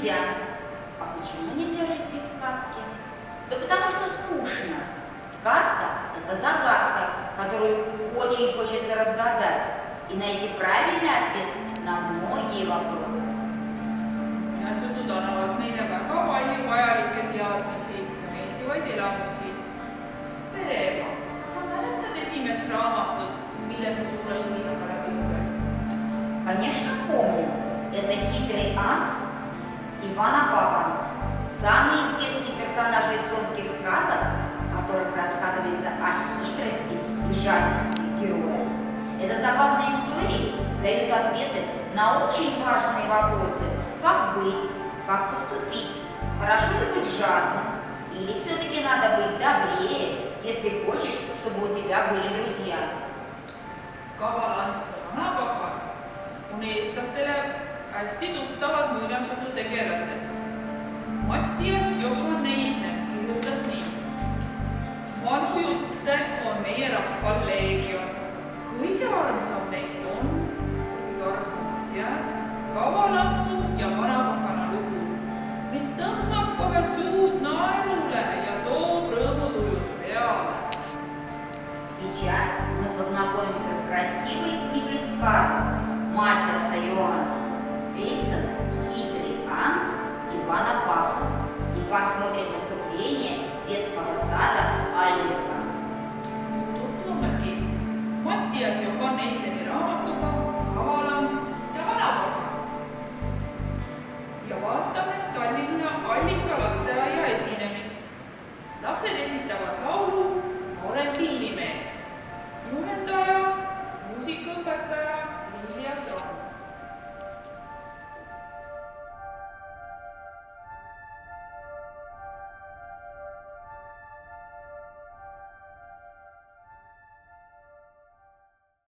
Нельзя. А почему нельзя жить без сказки? Да потому что скучно. Сказка – это загадка, которую очень хочется разгадать и найти правильный ответ на многие вопросы. Jutud annavad meile väga palju vajalikke teadmisi ja meeldivaid elamusi. Tere, Eva! Kas sa mäletad esimest raamatut, mille sa suure lõhinaga läbi lugesid? Конечно, помню. Это «Хитрый Анс» Ивана Папана. Самые известные персонажи эстонских сказок, в которых рассказывается о хитрости и жадности героя. Это забавные истории дают ответы на очень важные вопросы. Как быть, как поступить, хорошо ли быть жадным, или все-таки надо быть добрее, если хочешь, чтобы у тебя были друзья. Kaval Ants ja Vanapagan on eestlastele hästi tuttavad muinasjututegelased. Mattias Johanneisen kirjutas nii. Vanu jutte on meie rahval leegion. Kõige armsam neist on, kõige armsamaks jääb, Kaval Antsu ja Vanapagana lugu, mis tõmbab kohe suud naerule ja toob rõõmutujud peale. Сейчас мы познакомимся с красивой книгой сказок Матиаса Йоаннейсена «Хитрый Анс» Ивана Папана и посмотрим выступление детского сада Альмика. Tutvumegi Mattias Johanneiseni raamatut